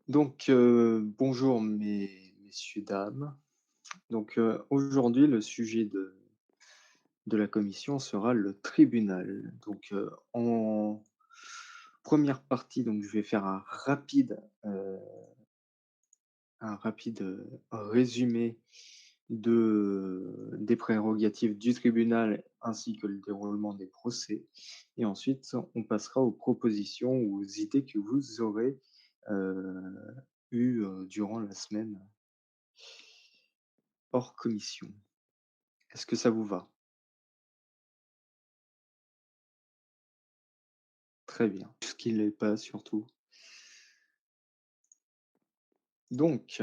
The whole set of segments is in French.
Bonjour messieurs, dames. Aujourd'hui, le sujet de la commission sera le tribunal. En première partie, je vais faire un rapide résumé des prérogatives du tribunal ainsi que le déroulement des procès. Et ensuite, on passera aux propositions ou aux idées que vous aurez eues durant la semaine hors commission. Est-ce que ça vous va? Très bien. Ce qui l'est pas surtout. Donc,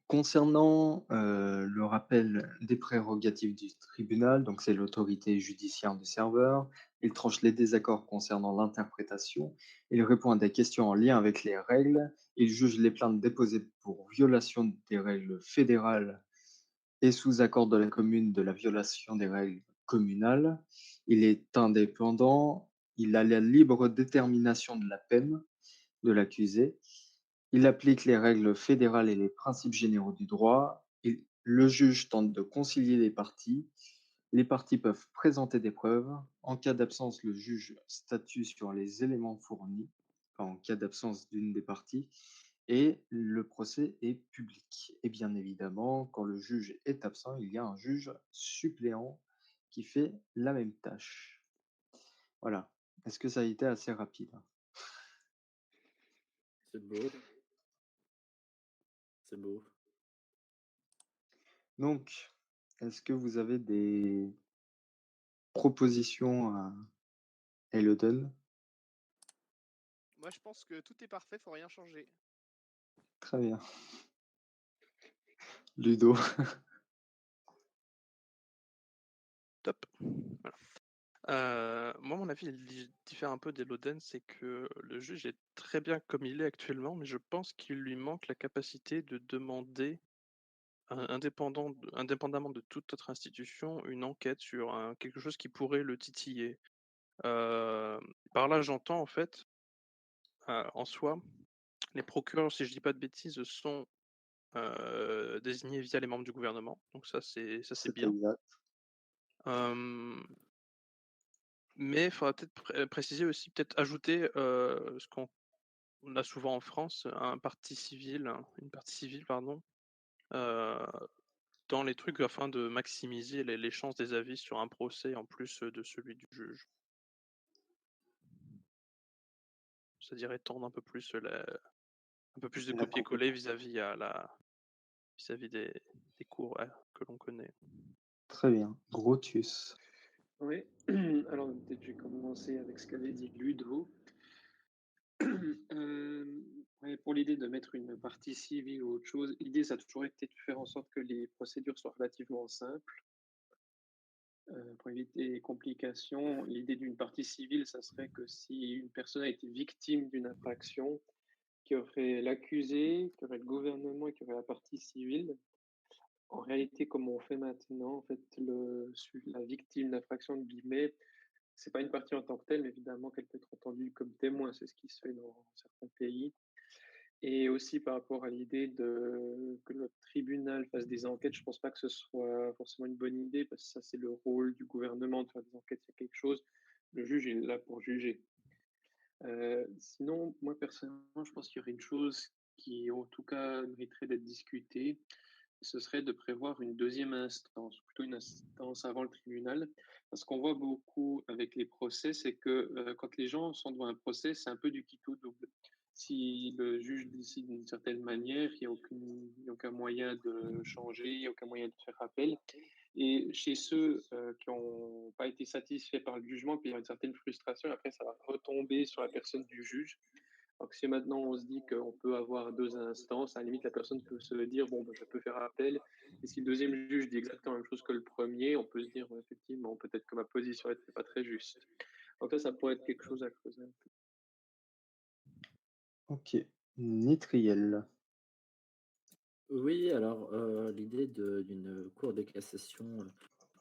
concernant, le rappel des prérogatives du tribunal, donc c'est l'autorité judiciaire du serveur. Il tranche les désaccords concernant l'interprétation. Il répond à des questions en lien avec les règles. Il juge les plaintes déposées pour violation des règles fédérales et sous accord de la commune de la violation des règles communales. Il est indépendant. Il a la libre détermination de la peine de l'accusé. Il applique les règles fédérales et les principes généraux du droit. Le juge tente de concilier les parties. Les parties peuvent présenter des preuves. En cas d'absence, le juge statue sur les éléments fournis, en cas d'absence d'une des parties, et le procès est public. Et bien évidemment, quand le juge est absent, il y a un juge suppléant qui fait la même tâche. Voilà. Est-ce que ça a été assez rapide? C'est beau, c'est beau. Donc, est-ce que vous avez des propositions à Elodel? Moi, je pense que tout est parfait, faut rien changer. Très bien. Ludo? Top. Voilà. Moi, mon avis, il diffère un peu d'Elodel, c'est que le juge est très bien comme il est actuellement, mais je pense qu'il lui manque la capacité de demander, indépendamment de toute autre institution, une enquête sur quelque chose qui pourrait le titiller. Par là, j'entends en fait, en soi, les procureurs, si je dis pas de bêtises, sont désignés via les membres du gouvernement, donc ça c'est C'est bien. exact. Mais il faudra peut-être préciser aussi, peut-être ajouter ce qu'on a souvent en France, une partie civile, pardon, euh, dans les trucs afin de maximiser les chances des avis sur un procès en plus de celui du juge. C'est-à-dire étendre un peu plus un peu plus de La copier-coller compétence. vis-à-vis des cours que l'on connaît. Très bien. Grotius. Oui, alors peut-être je vais commencer avec ce qu'avait dit Ludo. Ouais, pour l'idée de mettre une partie civile ou autre chose, l'idée ça a toujours été de faire en sorte que les procédures soient relativement simples. Pour éviter les complications, l'idée d'une partie civile, ça serait que si une personne a été victime d'une infraction, qu'il y aurait l'accusé, qu'il y aurait le gouvernement et qu'il y aurait la partie civile. En réalité, comme on fait maintenant, en fait, la victime d'infraction de guillemets, c'est pas une partie en tant que telle, mais évidemment qu'elle peut être entendue comme témoin, c'est ce qui se fait dans certains pays. Et aussi par rapport à l'idée que notre tribunal fasse des enquêtes, je pense pas que ce soit forcément une bonne idée, parce que ça, c'est le rôle du gouvernement de faire des enquêtes sur quelque chose. Le juge est là pour juger. Sinon, moi personnellement, je pense qu'il y aurait une chose qui, en tout cas, mériterait d'être discutée, ce serait de prévoir une deuxième instance, plutôt une instance avant le tribunal. Parce qu'on voit beaucoup avec les procès, c'est que quand les gens sont devant un procès, c'est un peu du quitte ou double. Si le juge décide d'une certaine manière, il n'y a aucun moyen de changer, il n'y a aucun moyen de faire appel. Et chez ceux qui n'ont pas été satisfaits par le jugement, puis il y a une certaine frustration, après ça va retomber sur la personne du juge. Donc si maintenant on se dit qu'on peut avoir deux instances, à la limite la personne peut se dire bon ben, je peux faire appel. Et si le deuxième juge dit exactement la même chose que le premier, on peut se dire effectivement peut-être que ma position n'était pas très juste. Donc ça pourrait être quelque chose à creuser un peu. Ok. Nitriel. Oui, alors l'idée d'une cour de cassation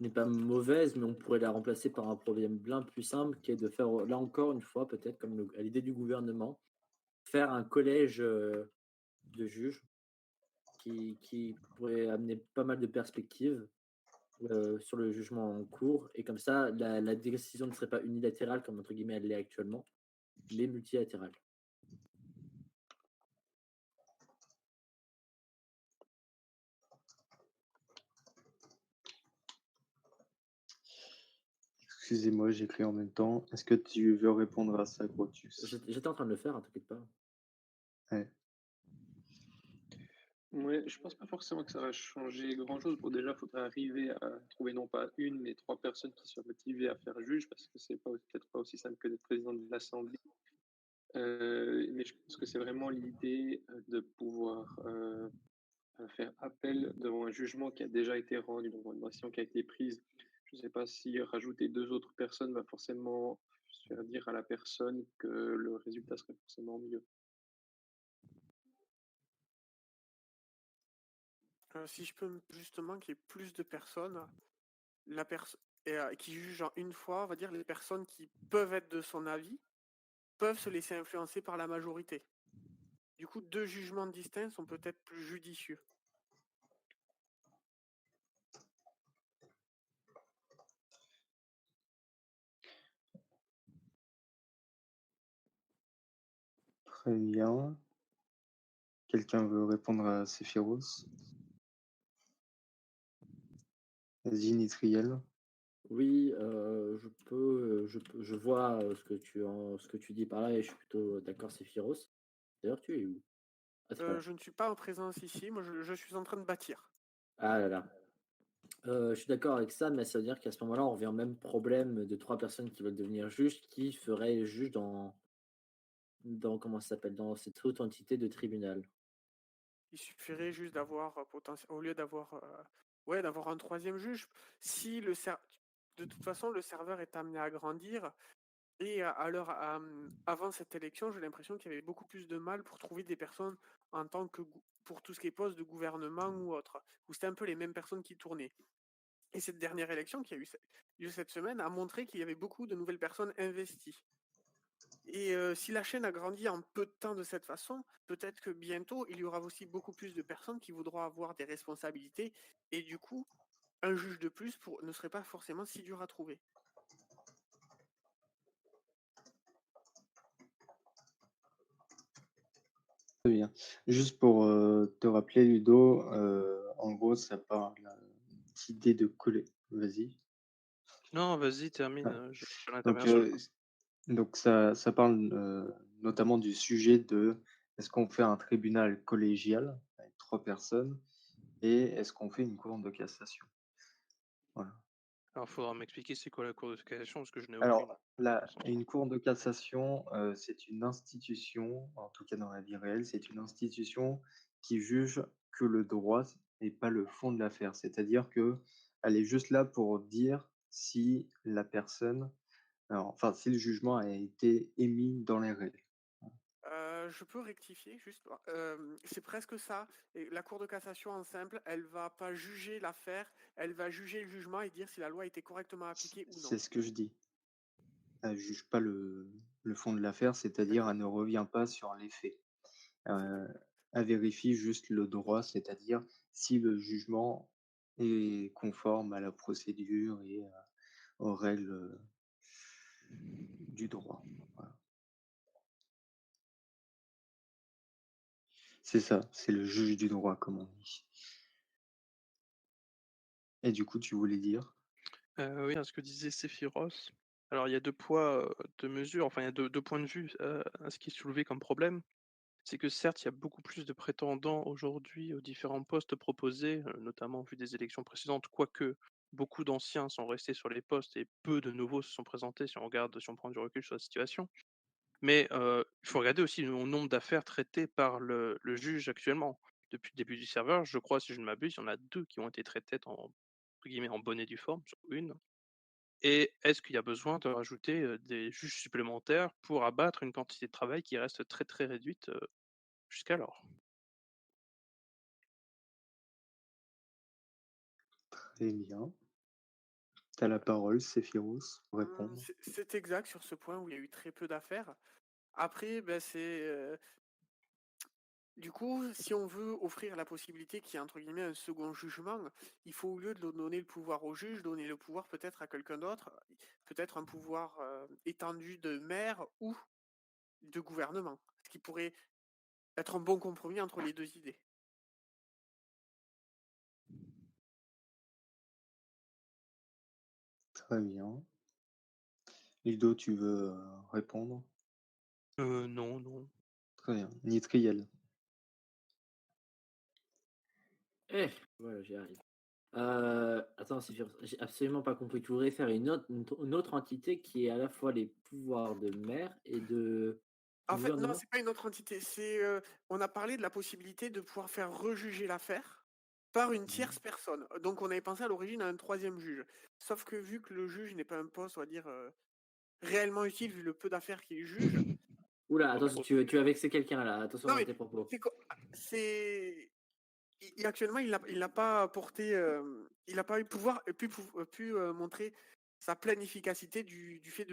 n'est pas mauvaise, mais on pourrait la remplacer par un problème bien plus simple, qui est de faire, là encore une fois, peut-être comme à l'idée du gouvernement, faire un collège, de juges qui pourrait amener pas mal de perspectives, sur le jugement en cours et comme ça la décision ne serait pas unilatérale comme entre guillemets elle l'est actuellement, mais multilatérale. Excusez-moi, j'écris en même temps. Est-ce que tu veux répondre à ça, Grotius? J'étais en train de le faire, hein, t'inquiète pas. Ouais. Ouais, je pense pas forcément que ça va changer grand-chose. Bon, déjà, il faudrait arriver à trouver non pas une, mais trois personnes qui soient motivées à faire juge, parce que c'est pas peut-être pas aussi simple que d'être président de l'Assemblée. Mais je pense que c'est vraiment l'idée de pouvoir faire appel devant un jugement qui a déjà été rendu, devant une décision qui a été prise. Je ne sais pas si rajouter deux autres personnes va forcément faire dire à la personne que le résultat serait forcément mieux. Si je peux justement qu'il y ait plus de personnes, qui jugent en une fois, on va dire les personnes qui peuvent être de son avis, peuvent se laisser influencer par la majorité. Du coup, deux jugements distincts sont peut-être plus judicieux. Très bien. Quelqu'un veut répondre à Sephiroth? Vas-y, Nitriel. Oui, je vois, ce que tu dis par là et je suis plutôt d'accord, c'est Sephiroth. D'ailleurs, tu es où? Ah, tu pas là. Je ne suis pas en présence ici, moi je suis en train de bâtir. Ah là là. Je suis d'accord avec ça, mais ça veut dire qu'à ce moment-là, on revient au même problème de 3 personnes qui veulent devenir juges, qui feraient juge dans comment ça s'appelle? Dans cette haute entité de tribunal. Il suffirait juste d'avoir au lieu d'avoir ouais, d'avoir un troisième juge. Si le ser... De toute façon, le serveur est amené à grandir. Et avant cette élection, j'ai l'impression qu'il y avait beaucoup plus de mal pour trouver des personnes en tant que pour tout ce qui est poste de gouvernement ou autre, où c'était un peu les mêmes personnes qui tournaient. Et cette dernière élection qui a eu cette semaine a montré qu'il y avait beaucoup de nouvelles personnes investies. Et si la chaîne a grandi en peu de temps de cette façon, peut-être que bientôt, il y aura aussi beaucoup plus de personnes qui voudront avoir des responsabilités. Et du coup, un juge de plus ne serait pas forcément si dur à trouver. Très bien. Juste pour te rappeler, Ludo, en gros, ça parle d'idée de coller. Vas-y. Non, vas-y, termine, Ah. je Donc, l'interviens seulement. donc ça parle notamment du sujet de est-ce qu'on fait un tribunal collégial avec 3 personnes et est-ce qu'on fait une cour de cassation? Voilà. Alors, il faudra m'expliquer c'est quoi la cour de cassation parce que je n'ai aucune Alors, une connaissance. cour de cassation, c'est une institution, en tout cas dans la vie réelle, c'est une institution qui juge que le droit et pas le fond de l'affaire. C'est-à-dire que elle est juste là pour dire si la personne, alors, enfin, si le jugement a été émis dans les règles. Je peux rectifier juste. C'est presque ça. Et la Cour de cassation en simple, elle va pas juger l'affaire, elle va juger le jugement et dire si la loi a été correctement appliquée ou non. C'est ce que je dis. Elle juge pas le fond de l'affaire, c'est-à-dire D'accord. elle ne revient pas sur les faits. C'est Heu, Elle vérifie juste le droit, c'est-à-dire si le jugement est conforme à la procédure et aux règles, du droit. Voilà. C'est ça, c'est le juge du droit, comme on dit. Et du coup, tu voulais dire? Oui, ce que disait Sephiroth. Alors il y a 2 poids, 2 mesures, enfin il y a deux points de vue, à ce qui est soulevé comme problème. C'est que certes, il y a beaucoup plus de prétendants aujourd'hui aux différents postes proposés, notamment vu des élections précédentes, quoique beaucoup d'anciens sont restés sur les postes et peu de nouveaux se sont présentés si on prend du recul sur la situation. Mais, il faut regarder aussi le nombre d'affaires traitées par le juge actuellement. Depuis le début du serveur, je crois, si je ne m'abuse, il y en a 2 qui ont été traitées en entre guillemets «en bonne et due forme» sur une. Et est-ce qu'il y a besoin de rajouter, des juges supplémentaires pour abattre une quantité de travail qui reste très, très réduite, jusqu'alors? Très bien. Tu as la parole, Sephiroth, pour répondre. C'est exact sur ce point où il y a eu très peu d'affaires. Après, ben, Du coup, si on veut offrir la possibilité qu'il y ait entre guillemets un second jugement, il faut au lieu de donner le pouvoir au juge, donner le pouvoir peut-être à quelqu'un d'autre, peut-être un pouvoir étendu de maire ou de gouvernement, ce qui pourrait être un bon compromis entre les deux idées. Très bien. Ludo, tu veux répondre? Non, non. Très bien. Nitriel. Voilà, j'y arrive. Attends, j'ai absolument pas compris. Tu voudrais faire une autre entité qui ait à la fois les pouvoirs de maire et de En fait, non, gouvernement? c'est pas une autre entité. On a parlé de la possibilité de pouvoir faire rejuger l'affaire par une tierce personne. Donc, on avait pensé à l'origine à un troisième juge. Sauf que vu que le juge n'est pas un poste, on va dire, réellement utile vu le peu d'affaires qu'il juge. Oula, attention, tu vas vexer quelqu'un là. Attention Non, à mais tes propos. c'est actuellement, il n'a pas apporté, il n'a pas eu pouvoir, pu montrer sa pleine efficacité du fait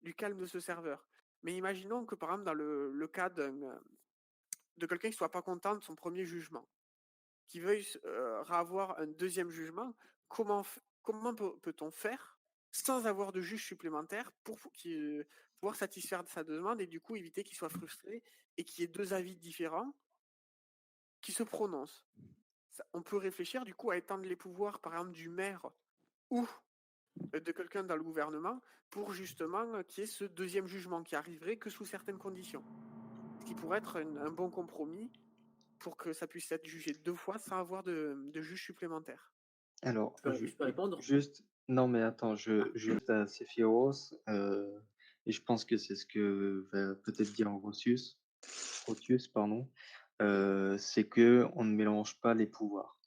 du calme de ce serveur. Mais imaginons que par exemple dans le cas de quelqu'un qui soit pas content de son premier jugement, qui veuille avoir un deuxième jugement, comment peut-on faire sans avoir de juge supplémentaire pour pouvoir satisfaire sa demande et du coup éviter qu'il soit frustré et qu'il y ait deux avis différents qui se prononcent. On peut réfléchir du coup à étendre les pouvoirs par exemple du maire ou de quelqu'un dans le gouvernement pour justement qu'il y ait ce deuxième jugement qui arriverait que sous certaines conditions. Ce qui pourrait être un bon compromis pour que ça puisse être jugé deux fois sans avoir de juge supplémentaire. Alors, Je peux répondre? juste, non, mais attends, juste à Sephiroth, et je pense que c'est ce que va peut-être dire Grotius, pardon, c'est que on ne mélange pas les pouvoirs.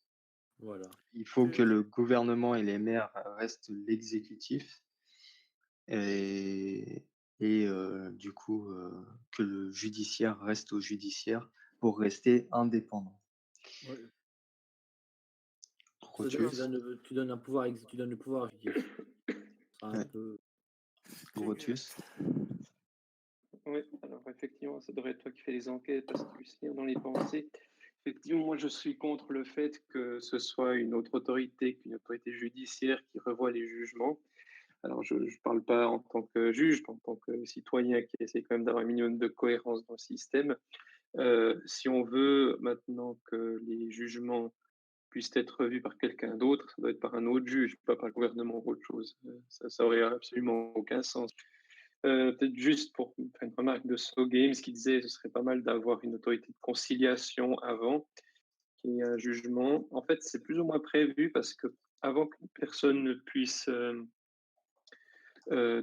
Voilà. Il faut que le gouvernement et les maires restent l'exécutif et, du coup, que le judiciaire reste au judiciaire pour rester indépendant. Ouais. Grotius, Tu donnes tu donnes le pouvoir à l'exécutif. C'est un ouais. peu. Grotius. Oui, alors effectivement, ça devrait être toi qui fais les enquêtes parce que tu sais lire dans les pensées. Effectivement, moi je suis contre le fait que ce soit une autre autorité qu'une autorité judiciaire qui revoit les jugements. Alors je ne parle pas en tant que juge, mais en tant que citoyen qui essaie quand même d'avoir un minimum de cohérence dans le système. Si on veut maintenant que les jugements puissent être revus par quelqu'un d'autre, ça doit être par un autre juge, pas par le gouvernement ou autre chose. Ça aurait absolument aucun sens. Peut-être juste pour faire une remarque de So Games qui disait que ce serait pas mal d'avoir une autorité de conciliation avant qu'il y ait un jugement. En fait, c'est plus ou moins prévu parce que avant qu'une personne ne puisse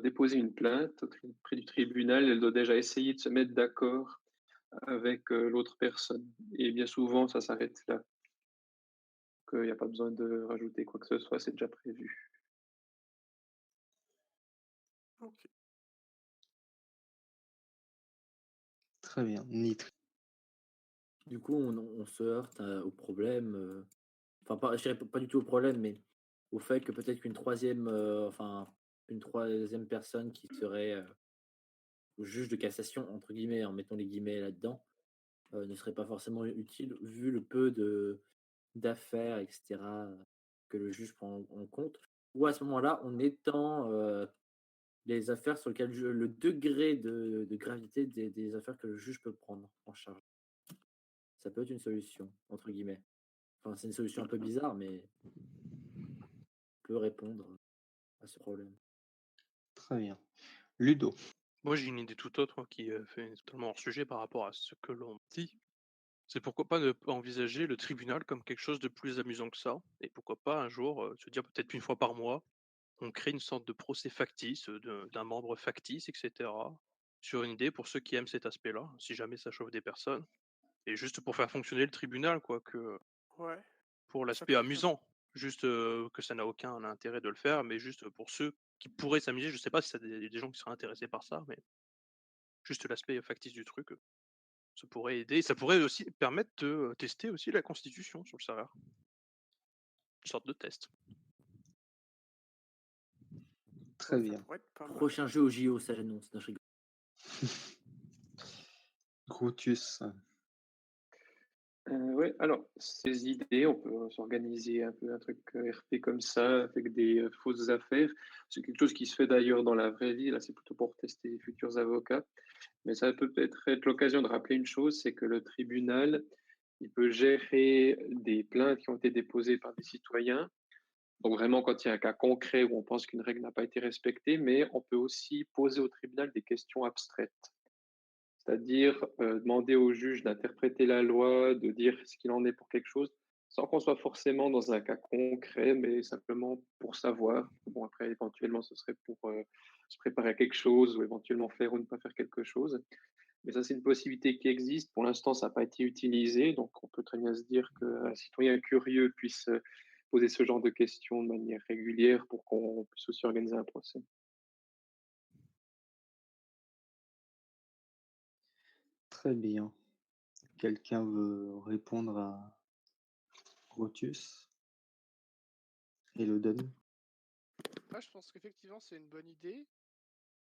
déposer une plainte auprès du tribunal, elle doit déjà essayer de se mettre d'accord avec l'autre personne. Et bien souvent, ça s'arrête là. Il n'y a pas besoin de rajouter quoi que ce soit, c'est déjà prévu. Ok. Très bien. Nitri. Du coup, on se heurte au problème. Enfin, je dirais pas du tout au problème, mais au fait que peut-être une troisième personne qui serait juge de cassation, entre guillemets, en mettant les guillemets là-dedans, ne serait pas forcément utile vu le peu d'affaires, etc., que le juge prend en compte. Ou à ce moment-là, on étend les affaires sur lesquelles le degré de gravité des affaires que le juge peut prendre en charge. Ça peut être une solution, entre guillemets. Enfin, c'est une solution un peu bizarre, mais peut répondre à ce problème. Très bien. Ludo. Moi, j'ai une idée tout autre qui fait totalement hors sujet par rapport à ce que l'on dit. C'est pourquoi pas ne pas envisager le tribunal comme quelque chose de plus amusant que ça, et pourquoi pas un jour se dire peut-être une fois par mois, on crée une sorte de procès factice d'un membre factice, etc. Sur une idée pour ceux qui aiment cet aspect-là, si jamais ça chauffe des personnes, et juste pour faire fonctionner le tribunal, quoi, que Ouais. pour Ça l'aspect peut être amusant, juste que ça n'a aucun intérêt de le faire, mais juste pour ceux qui pourraient s'amuser. Je sais pas si ça des gens qui seraient intéressés par ça, mais juste l'aspect factice du truc, ça pourrait aider. Ça pourrait aussi permettre de tester aussi la constitution sur le serveur. Une sorte de test. Très ça bien. pourrait être pas mal. Prochain jeu au JO, ça j'annonce. Non, je rigole. Grotius. Ouais, alors ces idées, on peut s'organiser un peu un truc RP comme ça, avec des fausses affaires. C'est quelque chose qui se fait d'ailleurs dans la vraie vie. Là, c'est plutôt pour tester les futurs avocats. Mais ça peut peut-être être l'occasion de rappeler une chose, c'est que le tribunal, il peut gérer des plaintes qui ont été déposées par des citoyens. Donc vraiment, quand il y a un cas concret où on pense qu'une règle n'a pas été respectée, mais on peut aussi poser au tribunal des questions abstraites. C'est-à-dire demander au juge d'interpréter la loi, de dire ce qu'il en est pour quelque chose, sans qu'on soit forcément dans un cas concret, mais simplement pour savoir. Bon, après, éventuellement, ce serait pour se préparer à quelque chose ou éventuellement faire ou ne pas faire quelque chose. Mais ça, c'est une possibilité qui existe. Pour l'instant, ça n'a pas été utilisé, donc on peut très bien se dire qu'un citoyen curieux puisse poser ce genre de questions de manière régulière pour qu'on puisse aussi organiser un procès. Très bien. Quelqu'un veut répondre à Grotius et le donne? Moi, je pense qu'effectivement, c'est une bonne idée.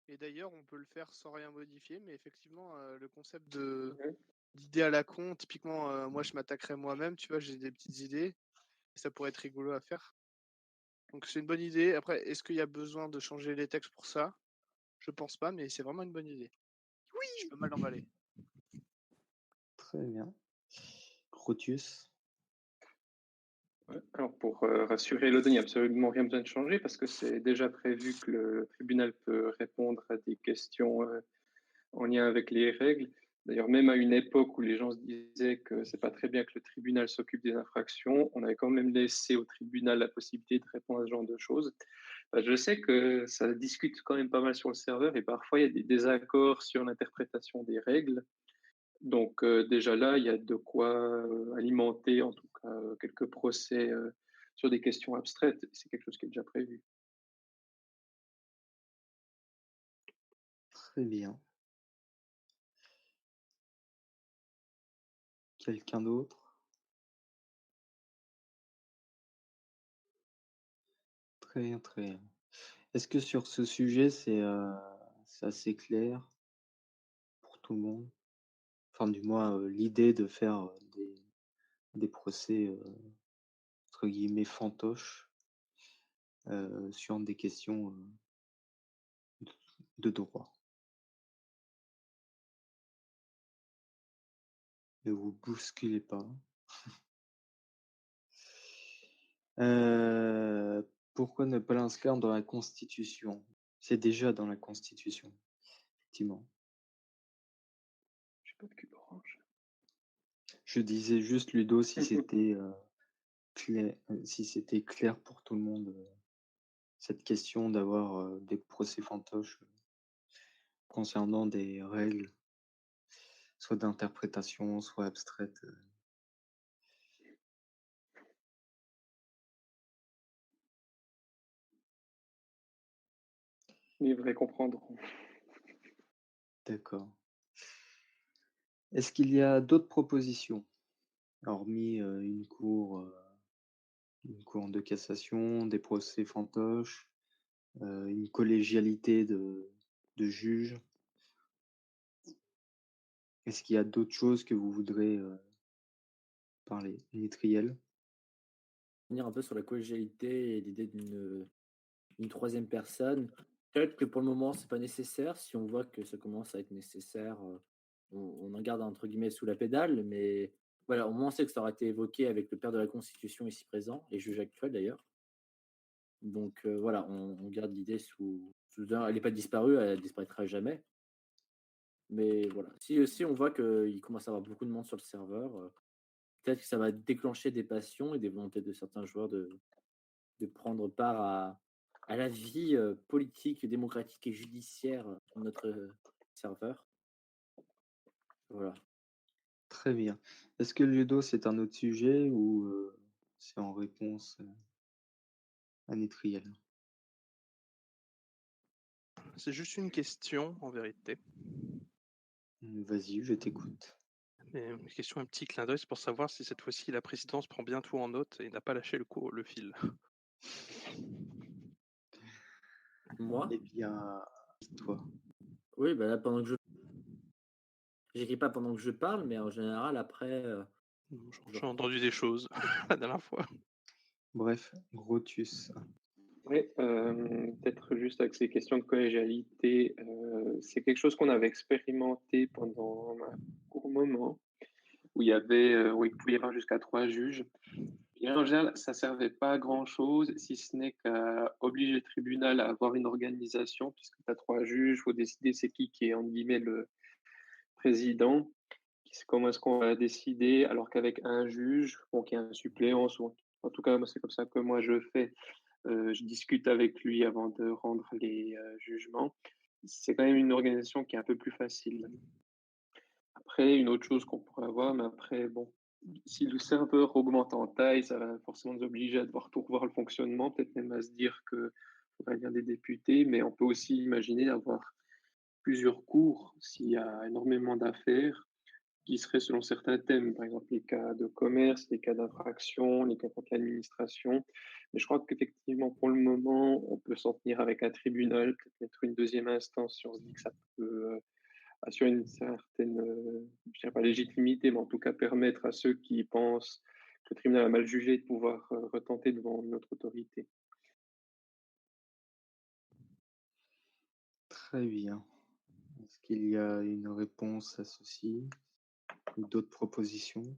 Et d'ailleurs, on peut le faire sans rien modifier. Mais effectivement, le concept d'idées à la con, typiquement, moi, je m'attaquerais moi-même. Tu vois, j'ai des petites idées. Ça pourrait être rigolo à faire. Donc, c'est une bonne idée. Après, est-ce qu'il y a besoin de changer les textes pour ça? Je pense pas, mais c'est vraiment une bonne idée. Oui, je peux mal l'emballer. Très bien. Grotius? Ouais. Alors pour rassurer l'audience, il n'y a absolument rien besoin de changer parce que c'est déjà prévu que le tribunal peut répondre à des questions en lien avec les règles. D'ailleurs, même à une époque où les gens se disaient que c'est pas très bien que le tribunal s'occupe des infractions, on avait quand même laissé au tribunal la possibilité de répondre à ce genre de choses. Je sais que ça discute quand même pas mal sur le serveur et parfois il y a des désaccords sur l'interprétation des règles. Donc déjà là, il y a de quoi alimenter en tout cas quelques procès sur des questions abstraites. C'est quelque chose qui est déjà prévu. Très bien. Quelqu'un d'autre? Très bien, très bien. Est-ce que sur ce sujet, c'est assez clair pour tout le monde? Enfin, du moins, l'idée de faire, des procès, entre guillemets «fantoches», sur des questions, de droit. Ne vous bousculez pas. Pourquoi ne pas l'inscrire dans la Constitution? C'est déjà dans la Constitution, effectivement. J'ai pas de cul orange. Je disais juste, Ludo, si c'était, si c'était clair pour tout le monde, cette question d'avoir, des procès fantoches, concernant des règles, soit d'interprétation, soit abstraites, Les vrais comprendront. D'accord. Est-ce qu'il y a d'autres propositions? Hormis, une cour de cassation, des procès fantoches, une collégialité de juges? Est-ce qu'il y a d'autres choses que vous voudrez, parler? Nitriel? Revenir un peu sur la collégialité et l'idée d'une troisième personne. Peut-être que pour le moment, c'est pas nécessaire. Si on voit que ça commence à être nécessaire, on en garde entre guillemets «sous la pédale», mais voilà, au moins on sait que ça aura été évoqué avec le père de la Constitution ici présent et juge actuel d'ailleurs. Donc voilà, on garde l'idée sous elle n'est pas disparue, elle disparaîtra jamais. Mais voilà, si on voit qu'il commence à avoir beaucoup de monde sur le serveur, peut-être que ça va déclencher des passions et des volontés de certains joueurs de prendre part à la vie, politique, démocratique et judiciaire de notre, serveur. Voilà. Très bien. Est-ce que Ludo, c'est un autre sujet ou, c'est en réponse, à Nitriel? C'est juste une question, en vérité. Vas-y, je t'écoute. Mais une question, un petit clin d'œil, c'est pour savoir si cette fois-ci la présidence prend bien tout en note et n'a pas lâché le fil. Moi? Eh bien, toi. Oui, bah, là, pendant que j'écris pas pendant que je parle, mais en général après, J'ai entendu des choses la dernière fois. Bref, Grotius. Oui, peut-être juste avec ces questions de collégialité, c'est quelque chose qu'on avait expérimenté pendant un court moment, où où il pouvait y avoir jusqu'à 3 juges. Et en général, ça servait pas à grand-chose, si ce n'est qu'à obliger le tribunal à avoir une organisation, puisque tu as 3 juges, il faut décider c'est qui est, entre guillemets, le président, comment est-ce qu'on va décider, alors qu'avec un juge, bon, qui est un suppléant, souvent, en tout cas, moi, c'est comme ça que moi je fais, je discute avec lui avant de rendre les jugements. C'est quand même une organisation qui est un peu plus facile. Après, une autre chose qu'on pourrait avoir, mais après, bon, si le serveur augmente en taille, ça va forcément nous obliger à devoir tout revoir le fonctionnement, peut-être même à se dire qu'il faudrait bien des députés, mais on peut aussi imaginer avoir plusieurs cours s'il y a énormément d'affaires qui seraient selon certains thèmes, par exemple les cas de commerce, les cas d'infraction, les cas contre l'administration. Mais je crois qu'effectivement, pour le moment, on peut s'en tenir avec un tribunal, peut-être mettre une deuxième instance si on se dit que ça peut assurer une certaine, je dirais pas légitimité, mais en tout cas permettre à ceux qui pensent que le tribunal a mal jugé de pouvoir retenter devant notre autorité. Très bien. Est-ce qu'il y a une réponse à ceci ou d'autres propositions?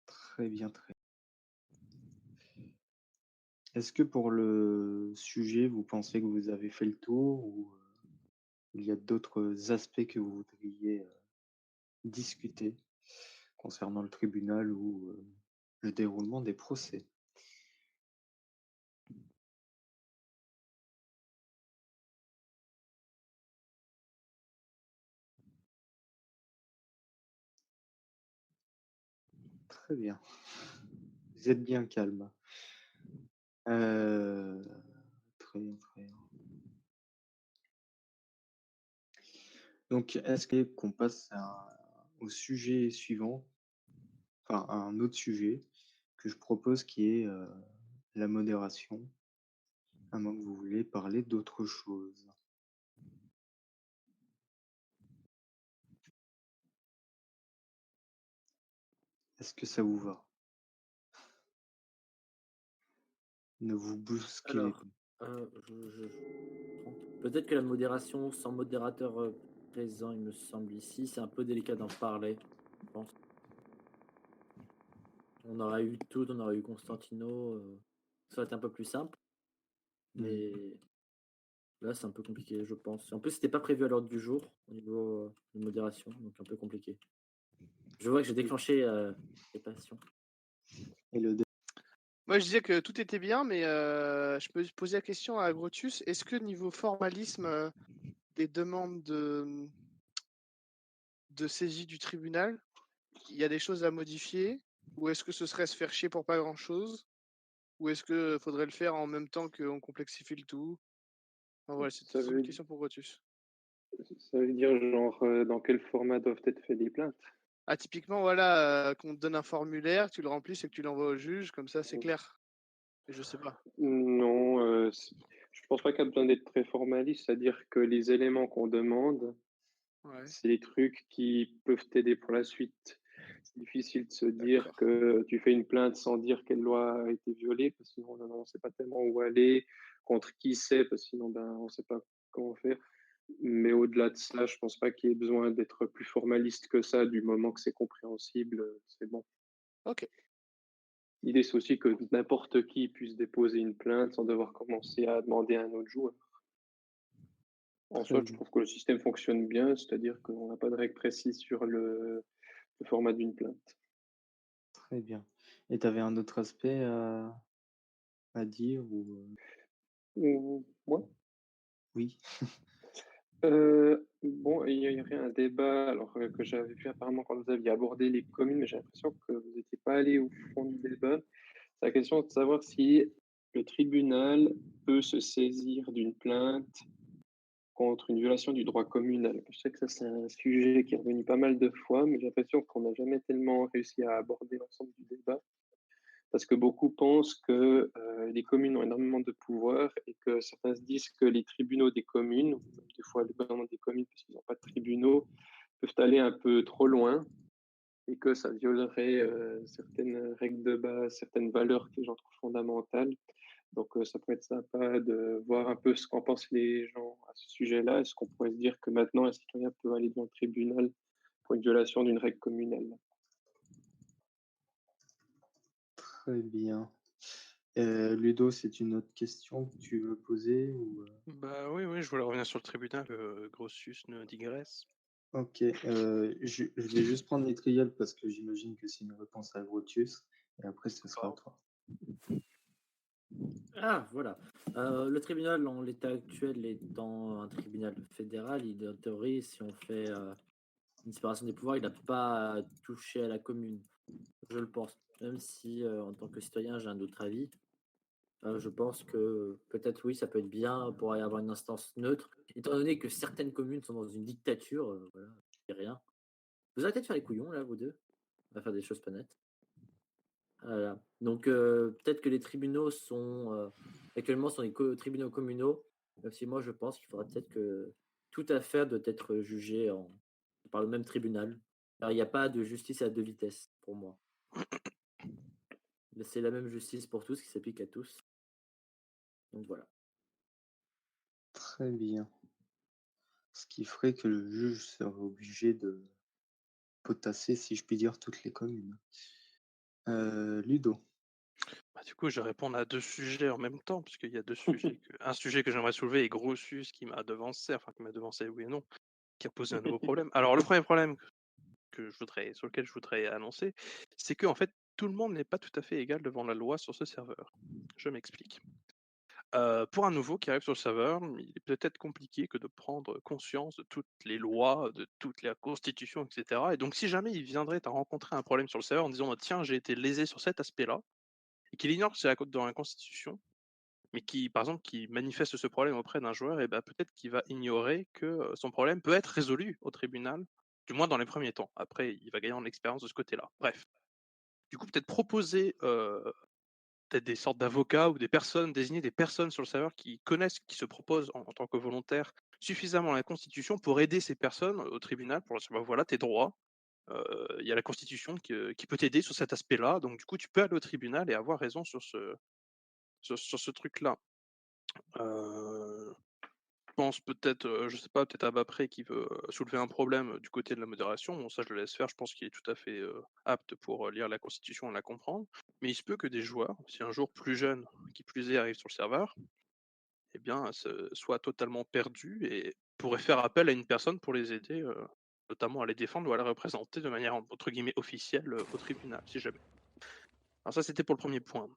Très bien, très bien. Est-ce que pour le sujet, vous pensez que vous avez fait le tour ou il y a d'autres aspects que vous voudriez discuter concernant le tribunal ou le déroulement des procès? Très bien. Vous êtes bien calme. Très bien, très bien. Donc, est-ce qu'on passe au sujet suivant, enfin à un autre sujet que je propose qui est la modération, à moins que vous voulez parler d'autre chose. Est-ce que ça vous va? Ne vous bousculez Alors, peut-être que la modération sans modérateur présent, il me semble ici, c'est un peu délicat d'en parler, je pense. On aurait eu tout, on aurait eu Constantino, ça aurait été un peu plus simple, mais là c'est un peu compliqué, je pense. En plus, c'était pas prévu à l'ordre du jour au niveau de modération, donc un peu compliqué. Je vois que j'ai déclenché les passions. Et le Moi, je disais que tout était bien, mais je peux poser la question à Grotius. Est-ce que niveau formalisme, des demandes de saisie du tribunal, il y a des choses à modifier? Ou est-ce que ce serait se faire chier pour pas grand-chose? Ou est-ce qu'il faudrait le faire en même temps qu'on complexifie le tout? Enfin, voilà, c'est Ça une veut, question pour Grotius. ça veut dire genre dans quel format doivent être faites les plaintes? Ah, typiquement, voilà, qu'on te donne un formulaire, tu le remplis et que tu l'envoies au juge, comme ça c'est clair. Et je sais pas. Non, je pense pas qu'il y a besoin d'être très formaliste, c'est-à-dire que les éléments qu'on demande, Ouais, c'est des trucs qui peuvent t'aider pour la suite. C'est difficile de se dire d'accord. que tu fais une plainte sans dire quelle loi a été violée, parce que sinon on ne sait pas tellement où aller, contre qui c'est, parce que sinon on ne sait pas comment faire. Mais au-delà de ça, je pense pas qu'il y ait besoin d'être plus formaliste que ça, du moment que c'est compréhensible, c'est bon. Ok. L'idée, c'est aussi que n'importe qui puisse déposer une plainte sans devoir commencer à demander à un autre joueur. En Très soi, je bien. trouve que le système fonctionne bien, c'est-à-dire qu'on n'a pas de règle précise sur le format d'une plainte. Très bien. Et tu avais un autre aspect à dire ou Moi, oui? bon, il y aurait un débat alors que j'avais vu apparemment quand vous aviez abordé les communes, mais j'ai l'impression que vous n'étiez pas allé au fond du débat. C'est la question de savoir si le tribunal peut se saisir d'une plainte contre une violation du droit communal. Je sais que ça, c'est un sujet qui est revenu pas mal de fois, mais j'ai l'impression qu'on n'a jamais tellement réussi à aborder l'ensemble du débat. parce que beaucoup pensent que les communes ont énormément de pouvoir et que certains se disent que les tribunaux des communes, ou même des fois le gouvernement des communes, parce qu'ils n'ont pas de tribunaux, peuvent aller un peu trop loin et que ça violerait certaines règles de base, certaines valeurs que les gens trouvent fondamentales. Donc, ça pourrait être sympa de voir un peu ce qu'en pensent les gens à ce sujet-là. Est-ce qu'on pourrait se dire que maintenant, un citoyen peut aller devant le tribunal pour une violation d'une règle communale? Très bien. Ludo, c'est une autre question que tu veux poser ou, Bah oui, je voulais revenir sur le tribunal, Grotius ne digresse. OK, je vais juste prendre les trials parce que j'imagine que c'est une réponse à Grotius et après ce sera à toi. Ah, voilà. Le tribunal, en l'état actuel, étant un tribunal fédéral, en théorie, si on fait une séparation des pouvoirs, il n'a pas touché à la commune, je le pense. Même si, en tant que citoyen, j'ai un autre avis, je pense que peut-être oui, ça peut être bien pour y avoir une instance neutre, étant donné que certaines communes sont dans une dictature, voilà, je dis rien. Vous arrêtez de faire les couillons, là, vous deux? On va faire des choses pas nettes. Voilà. Donc, peut-être que les tribunaux actuellement sont des tribunaux communaux, même si moi je pense qu'il faudra peut-être que toute affaire doit être jugée par le même tribunal. Alors, il n'y a pas de justice à deux vitesses pour moi. Mais c'est la même justice pour tous qui s'applique à tous. Donc voilà. Très bien. Ce qui ferait que le juge serait obligé de potasser, si je puis dire, toutes les communes. Ludo? Bah, du coup, je vais répondre à 2 sujets en même temps, puisqu'il y a 2 sujets un sujet que j'aimerais soulever et Grotius qui m'a devancé, enfin qui m'a devancé oui et non, qui a posé un nouveau problème. Alors le premier problème sur lequel je voudrais annoncer, c'est qu'en fait, tout le monde n'est pas tout à fait égal devant la loi sur ce serveur. Je m'explique. Pour un nouveau qui arrive sur le serveur, il est peut-être compliqué que de prendre conscience de toutes les lois, de toute la constitution, etc. Et donc si jamais il viendrait à rencontrer un problème sur le serveur en disant: «Tiens, j'ai été lésé sur cet aspect-là», et qu'il ignore que c'est dans la constitution, mais qui, par exemple, qui manifeste ce problème auprès d'un joueur, et ben peut-être qu'il va ignorer que son problème peut être résolu au tribunal, du moins dans les premiers temps. Après, il va gagner en expérience de ce côté-là. Bref. Du coup, peut-être proposer peut-être des sortes d'avocats ou des personnes, désigner des personnes sur le serveur qui connaissent, qui se proposent en tant que volontaires suffisamment la Constitution pour aider ces personnes au tribunal, pour leur dire, bah, voilà tes droits, il y a la Constitution qui peut t'aider sur cet aspect-là, donc du coup tu peux aller au tribunal et avoir raison sur ce truc-là. Je pense peut-être, je sais pas, peut-être Abapré qui veut soulever un problème du côté de la modération. Bon, ça, je le laisse faire. Je pense qu'il est tout à fait apte pour lire la Constitution et la comprendre. Mais il se peut que des joueurs, si un jour plus jeunes, qui plus est, arrivent sur le serveur, eh bien, soient totalement perdus et pourraient faire appel à une personne pour les aider, notamment à les défendre ou à les représenter de manière entre guillemets officielle au tribunal, si jamais. Alors ça, c'était pour le premier point.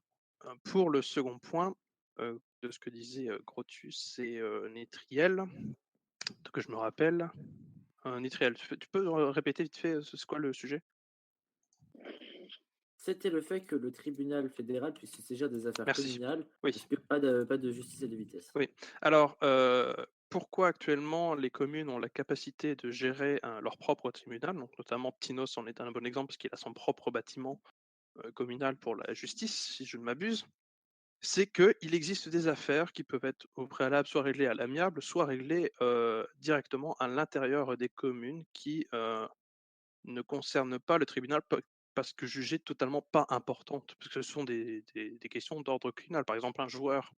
Pour le second point, de ce que disait Grotius et Nétriel, que je me rappelle. Nétriel, tu peux répéter vite fait, c'est quoi le sujet? C'était le fait que le tribunal fédéral puisse se saisir des affaires Merci. communales, Oui, parce que pas de justice à deux vitesses. oui. Alors, pourquoi actuellement les communes ont la capacité de gérer leur propre tribunal, donc notamment Ptinos en est un bon exemple parce qu'il a son propre bâtiment communal pour la justice, si je ne m'abuse, c'est qu'il existe des affaires qui peuvent être au préalable soit réglées à l'amiable, soit réglées directement à l'intérieur des communes qui ne concernent pas le tribunal parce que jugées totalement pas importantes, parce que ce sont des questions d'ordre communal. Par exemple, un joueur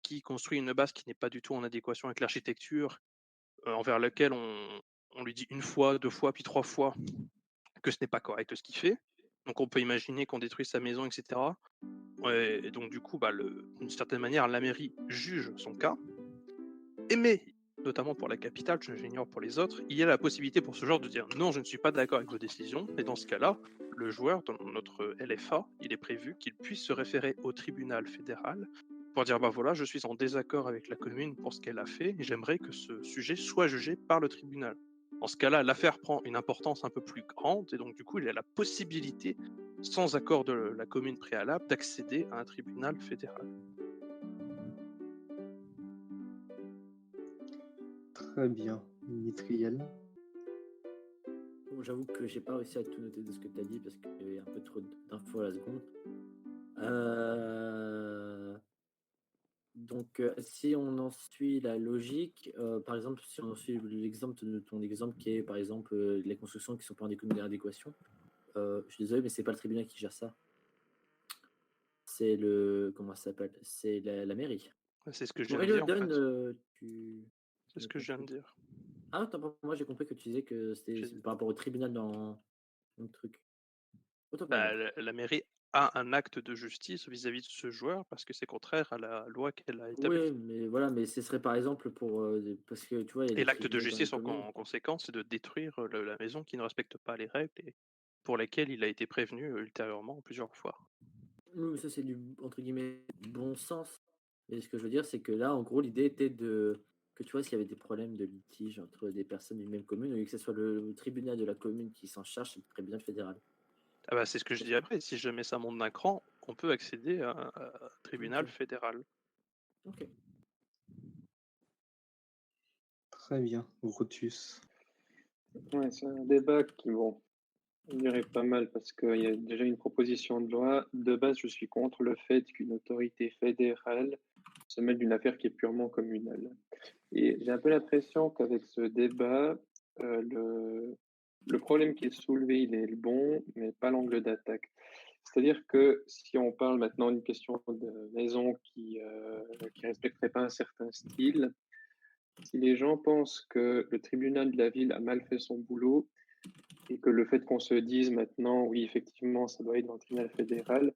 qui construit une base qui n'est pas du tout en adéquation avec l'architecture, envers laquelle on lui dit une fois, 2 fois, puis 3 fois que ce n'est pas correct ce qu'il fait. Donc on peut imaginer qu'on détruit sa maison, etc. Ouais, et donc du coup, bah, d'une certaine manière, la mairie juge son cas, mais notamment pour la capitale, j'ignore pour les autres, il y a la possibilité pour ce joueur de dire non, je ne suis pas d'accord avec vos décisions, et dans ce cas-là, le joueur, dans notre LFA, il est prévu qu'il puisse se référer au tribunal fédéral pour dire bah voilà, je suis en désaccord avec la commune pour ce qu'elle a fait, et j'aimerais que ce sujet soit jugé par le tribunal. Dans ce cas-là, l'affaire prend une importance un peu plus grande, et donc du coup, il a la possibilité, sans accord de la commune préalable, d'accéder à un tribunal fédéral. Très bien. Mitriel? Bon, j'avoue que j'ai pas réussi à tout noter de ce que tu as dit parce qu'il y avait un peu trop d'infos à la seconde. Heu, donc si on en suit la logique, par exemple, si on suit l'exemple de ton exemple qui est, par exemple, les constructions qui sont pas en adéquation, je suis désolé, mais c'est pas le tribunal qui gère ça. C'est le comment ça s'appelle? C'est la mairie. C'est ce que je Bon viens et de le dire, en DUN, fait. C'est tu ce me que je viens de consultes? dire. Ah autant pour moi, j'ai compris que tu disais que J'ai c'est par rapport au tribunal dans le truc. Autant pour Bah, moi. la mairie a un acte de justice vis-à-vis de ce joueur parce que c'est contraire à la loi qu'elle a Oui, établie. mais voilà, mais ce serait par exemple pour, parce que tu vois, il y a Et des l'acte de tribunaux dans les justice communes. en conséquence, c'est de détruire la maison qui ne respecte pas les règles et pour lesquelles il a été prévenu ultérieurement plusieurs fois. Oui, mais ça, c'est du entre guillemets «bon sens». Et ce que je veux dire, c'est que là, en gros, l'idée était de que tu vois, s'il y avait des problèmes de litige entre des personnes d'une même commune, au lieu que ce soit le tribunal de la commune qui s'en charge, c'est le tribunal fédéral. Ah bah, c'est ce que je dis après, si jamais ça monte d'un cran, on peut accéder à un tribunal OK, fédéral. OK. Très bien, Brutus. Ouais, c'est un débat qui, bon, on dirait pas mal parce qu'il y a déjà une proposition de loi. De base, je suis contre le fait qu'une autorité fédérale se mêle d'une affaire qui est purement communale. Et j'ai un peu l'impression qu'avec ce débat, le problème qui est soulevé, il est le bon, mais pas l'angle d'attaque. C'est-à-dire que si on parle maintenant d'une question de maison qui respecterait pas un certain style, si les gens pensent que le tribunal de la ville a mal fait son boulot et que le fait qu'on se dise maintenant, oui, effectivement, ça doit être dans le tribunal fédéral,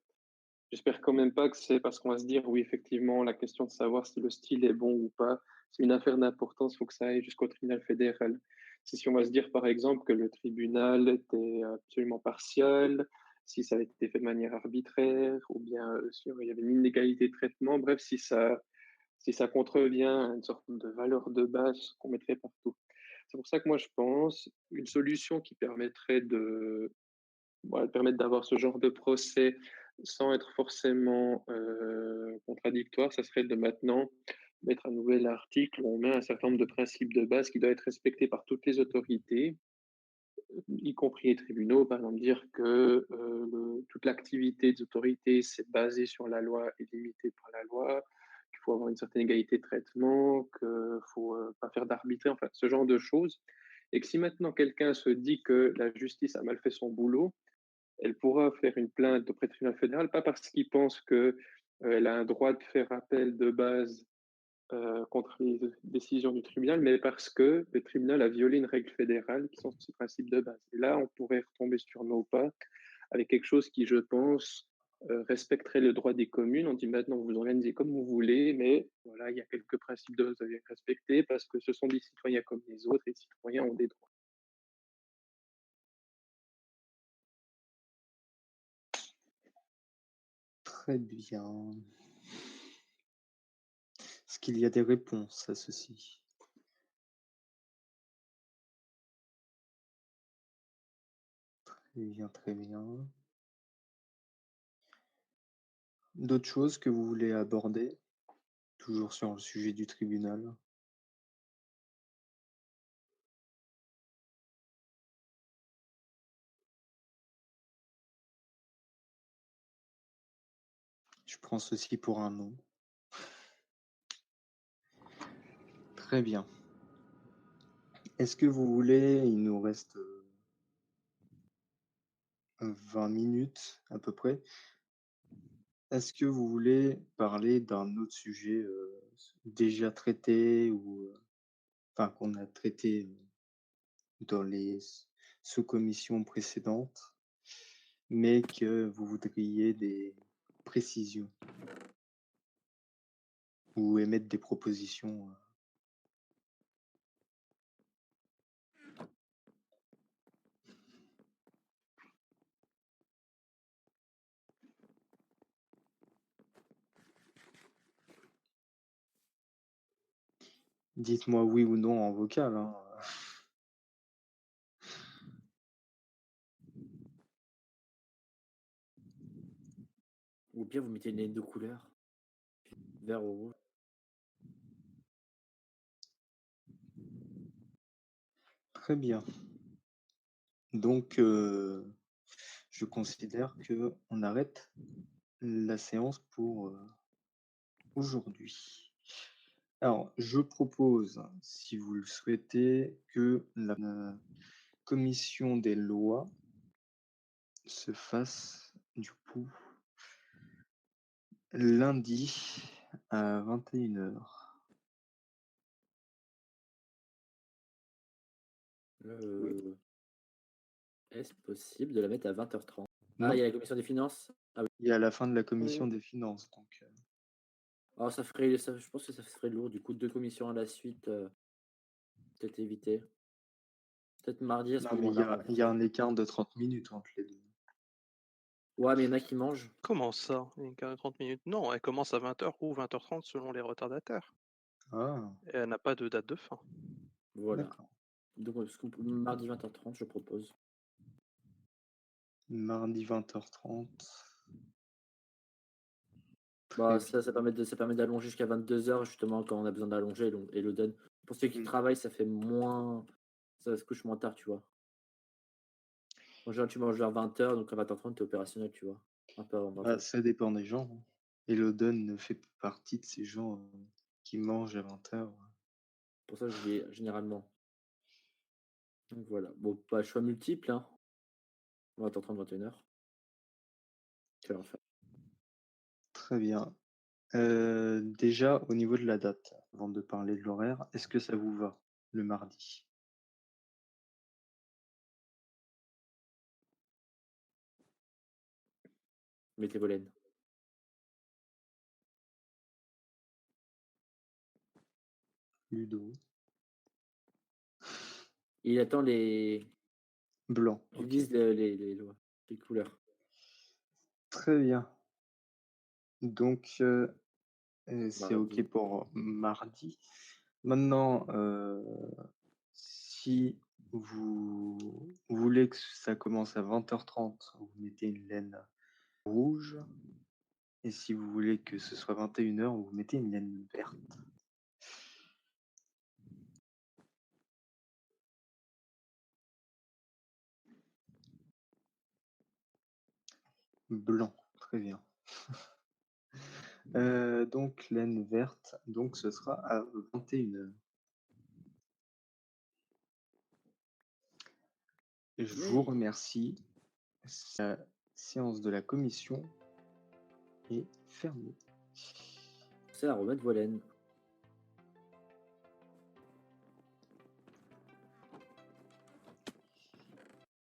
j'espère quand même pas que c'est parce qu'on va se dire, oui, effectivement, la question de savoir si le style est bon ou pas, c'est une affaire d'importance, il faut que ça aille jusqu'au tribunal fédéral. C'est si on va se dire, par exemple, que le tribunal était absolument partial, si ça a été fait de manière arbitraire, ou bien si il y avait une inégalité de traitement, bref, si ça contrevient à une sorte de valeur de base qu'on mettrait partout. C'est pour ça que moi, je pense une solution qui permettrait voilà, permettre d'avoir ce genre de procès sans être forcément contradictoire, ça serait de maintenant mettre un nouvel article où on met un certain nombre de principes de base qui doivent être respectés par toutes les autorités, y compris les tribunaux, par exemple dire que toute l'activité des autorités, c'est basé sur la loi et limité par la loi, qu'il faut avoir une certaine égalité de traitement, qu'il ne faut pas faire d'arbitraire, enfin ce genre de choses. Et que si maintenant quelqu'un se dit que la justice a mal fait son boulot, elle pourra faire une plainte auprès du tribunal fédéral, pas parce qu'il pense qu'elle a un droit de faire appel de base contre les décisions du tribunal, mais parce que le tribunal a violé une règle fédérale qui sont ces principes de base. Et là, on pourrait retomber sur nos pas avec quelque chose qui, je pense, respecterait le droit des communes. On dit maintenant, vous organisez comme vous voulez, mais voilà, il y a quelques principes de base à respecter parce que ce sont des citoyens comme les autres et les citoyens ont des droits. Très bien. Est-ce qu'il y a des réponses à ceci? Très bien, très bien. D'autres choses que vous voulez aborder? Toujours sur le sujet du tribunal? Je prends ceci pour un non. Très bien. Est-ce que vous voulez, il nous reste 20 minutes à peu près. Est-ce que vous voulez parler d'un autre sujet déjà traité ou enfin qu'on a traité dans les sous-commissions précédentes, mais que vous voudriez des précisions ou émettre des propositions? Dites-moi oui ou non en vocal, hein. Ou bien vous mettez les 2 couleurs, vert ou rouge. Très bien. Donc, je considère qu'on arrête la séance pour aujourd'hui. Alors, je propose, si vous le souhaitez, que la commission des lois se fasse du coup lundi à 21h. Est-ce possible de la mettre à 20h30? Ah, Non, il y a la commission des finances? Ah oui. il y a la fin de la commission des finances, donc Oh, je pense que ça ferait lourd, du coup, 2 commissions à la suite, peut-être éviter. Peut-être mardi à ce non, mais moment-là, il y a un écart de 30 minutes entre les deux. Ouais, mais il y en a qui mangent. Comment ça? Une 30 minutes? Non, elle commence à 20h ou 20h30 selon les retardataires. Ah, Et elle n'a pas de date de fin. Voilà. d'accord. Donc, mardi 20h30, je propose. Mardi 20h30. Bah, Très ça bien. permet d'allonger jusqu'à 22h, justement, quand on a besoin d'allonger et le donne. Pour ceux qui travaillent, ça fait moins. Ça se couche moins tard, tu vois. En général, tu manges vers 20h, donc à 20h30, tu es opérationnel, tu vois. Un peu avant Ah, 20h. ça dépend des gens, hein. Elodon ne fait pas partie de ces gens qui mangent à 20h. Pour ça, je dis généralement. Donc voilà. Bon, pas choix multiple, hein. 20h30, 21h. Quel enfer. Très bien. Déjà, au niveau de la date, avant de parler de l'horaire, est-ce que ça vous va, le mardi? Mettez vos laines. Ludo. Il attend les. Blanc, Tu ok. dises les lois, les couleurs. Très bien. Donc, c'est ok Mardi. pour mardi. Maintenant, si vous voulez que ça commence à 20h30, vous mettez une laine rouge. Et si vous voulez que ce soit 21h, vous mettez une laine verte. Blanc, très bien. Donc laine verte, donc ce sera à 21h. Je vous Yay. remercie. La séance de la commission est fermée. C'est à remettre vos laines.